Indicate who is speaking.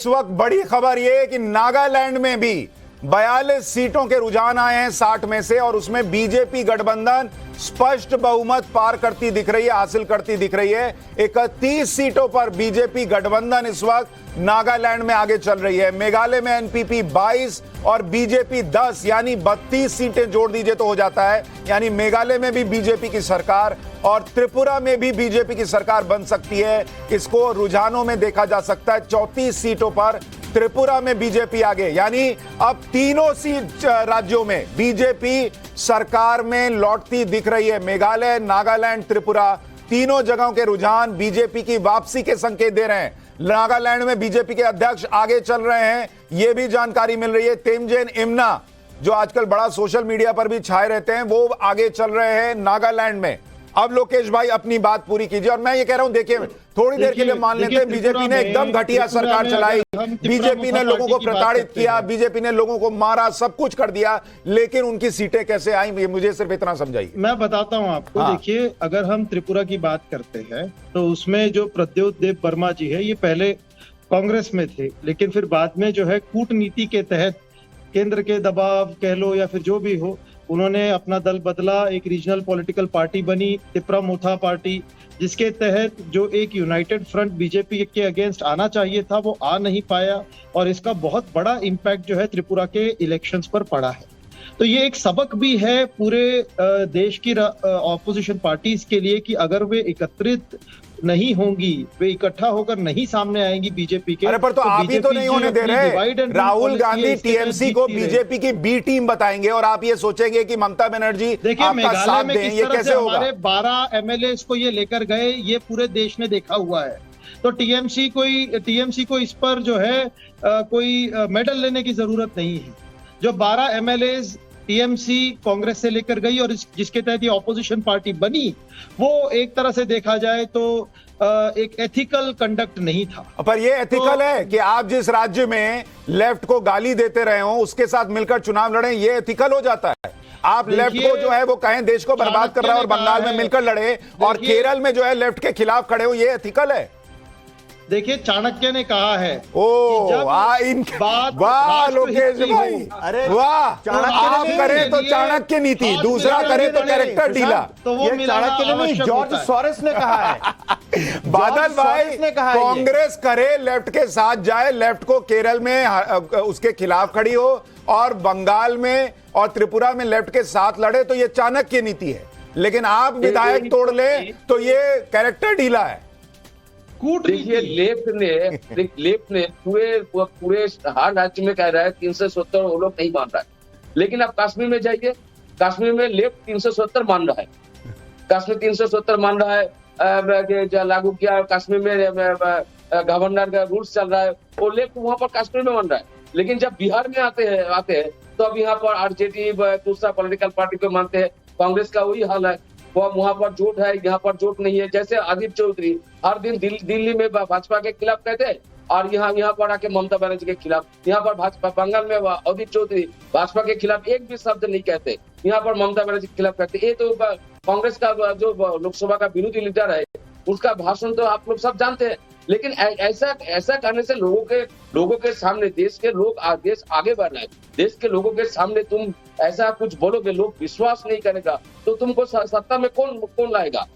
Speaker 1: इस वक्त बड़ी खबर यह है कि नागालैंड में भी 42 सीटों के रुझान आए हैं 60 में से, और उसमें बीजेपी गठबंधन स्पष्ट बहुमत पार करती दिख रही है, हासिल करती दिख रही है। 31 सीटों पर बीजेपी गठबंधन इस वक्त नागालैंड में आगे चल रही है। मेघालय में एनपीपी 22 और बीजेपी 10 यानी 32 सीटें जोड़ दीजिए तो हो जाता है। यानी मेघालय में भी बीजेपी की सरकार और त्रिपुरा में भी बीजेपी की सरकार बन सकती है। इसको रुझानों में देखा जा सकता है। 34 सीटों पर त्रिपुरा में बीजेपी आगे, यानी अब तीनों सीट राज्यों में बीजेपी सरकार में लौटती दिख रही है। मेघालय, नागालैंड, त्रिपुरा तीनों जगहों के रुझान बीजेपी की वापसी के संकेत दे रहे हैं। नागालैंड में बीजेपी के अध्यक्ष आगे चल रहे हैं, यह भी जानकारी मिल रही है। तेमजेन इमना, जो आजकल बड़ा सोशल मीडिया पर भी छाए रहते हैं, वो आगे चल रहे हैं नागालैंड में। अब लोकेश भाई अपनी बात पूरी कीजिए। और मैं ये कह रहा हूं, देखिए थोड़ी देर के लिए मान लेते हैं बीजेपी ने एकदम घटिया सरकार चलाई, बीजेपी ने लोगों को प्रताड़ित किया, बीजेपी ने लोगों को मारा, सब कुछ कर दिया, लेकिन उनकी सीटें कैसे आई, ये मुझे सिर्फ इतना समझाइए।
Speaker 2: मैं बताता हूं आपको। हाँ। देखिए, अगर हम त्रिपुरा की बात करते हैं तो उसमें जो प्रद्योत देव वर्मा जी है, ये पहले कांग्रेस में थे, लेकिन फिर बाद में जो है कूटनीति के तहत केंद्र के दबाव कह लो या फिर जो भी हो, उन्होंने अपना दल बदला, एक रीजनल पॉलिटिकल पार्टी बनी त्रिपुरा मोथा पार्टी, जिसके तहत जो एक यूनाइटेड फ्रंट बीजेपी के अगेंस्ट आना चाहिए था वो आ नहीं पाया, और इसका बहुत बड़ा इम्पैक्ट जो है त्रिपुरा के इलेक्शंस पर पड़ा है। तो ये एक सबक भी है पूरे देश की ऑपोजिशन पार्टीज के लिए कि अगर वे एकत्रित नहीं होंगी, वे इकट्ठा होकर नहीं सामने आएंगी बीजेपी के।
Speaker 1: अरे पर तो आप ही तो नहीं होने दे रहे। राहुल गांधी टीएमसी को बीजेपी की बी टीम बताएंगे और आप ये सोचेंगे कि ममता बनर्जी आपका साथ दें, ये कैसे होगा?
Speaker 2: हमारे 12 एमएलए को ये लेकर गए, ये पूरे देश ने देखा हुआ है। तो टीएमसी को इस पर जो है कोई मेडल लेने की जरूरत नहीं है। जो 12 एमएलए टीएमसी कांग्रेस से लेकर गई और जिसके तहत ये ऑपोजिशन पार्टी बनी, वो एक तरह से देखा जाए तो एक एथिकल कंडक्ट नहीं था।
Speaker 1: पर ये एथिकल है कि आप जिस राज्य में लेफ्ट को गाली देते रहे हो उसके साथ मिलकर चुनाव लड़े, ये एथिकल हो जाता है। आप लेफ्ट को जो है वो कहें देश को बर्बाद कर रहा है और बंगाल में मिलकर लड़े, और केरल में जो है लेफ्ट के खिलाफ खड़े हो, ये एथिकल है।
Speaker 2: देखिए, चाणक्य ने कहा है,
Speaker 1: वाह लोकेश भाई, अरे वाह, आप करें तो चाणक्य नीति, दूसरा करे तो कैरेक्टर ढीला।
Speaker 2: तो वो
Speaker 3: चाणक्य ने नहीं, जॉर्ज सोरेस ने कहा है।
Speaker 1: बादल भाई, कांग्रेस करे लेफ्ट के साथ जाए, लेफ्ट को केरल में उसके खिलाफ खड़ी हो और बंगाल में और त्रिपुरा में लेफ्ट के साथ लड़े, तो ये चाणक्य नीति है। लेकिन आप विधायक तोड़ ले तो ये कैरेक्टर ढीला है।
Speaker 4: देखिए, लेफ्ट ने पूरे हर राज्य में कह रहा है 370 वो लोग नहीं मान रहा है, लेकिन आप कश्मीर में जाइए, कश्मीर में लेफ्ट 370 मान रहा है। कश्मीर 370 मान रहा है, जो लागू किया कश्मीर में गवर्नर का रूल्स चल रहा है, वो लेफ्ट वहां पर कश्मीर में मान रहा है। लेकिन जब बिहार में आते हैं तो अब यहाँ पर आरजेडी दूसरा पॉलिटिकल पार्टी को मानते हैं। कांग्रेस का वही हाल है, वहां पर जोट है, यहाँ पर जोट नहीं है। जैसे आदित्य चौधरी हर दिन दिल्ली में भाजपा के खिलाफ कहते हैं और यहाँ पर आके ममता बनर्जी के खिलाफ, यहाँ पर भाजपा बंगाल में आदित्य चौधरी भाजपा के खिलाफ एक भी शब्द नहीं कहते, यहाँ पर ममता बनर्जी के खिलाफ कहते। ये तो कांग्रेस का जो लोकसभा का विरोधी लीडर है, उसका भाषण तो आप लोग सब जानते हैं। लेकिन ऐसा करने से लोगों के सामने देश आगे बढ़ रहा है। देश के लोगों के सामने तुम ऐसा कुछ बोलोगे, लोग विश्वास नहीं करेगा, तो तुमको सत्ता में कौन लाएगा?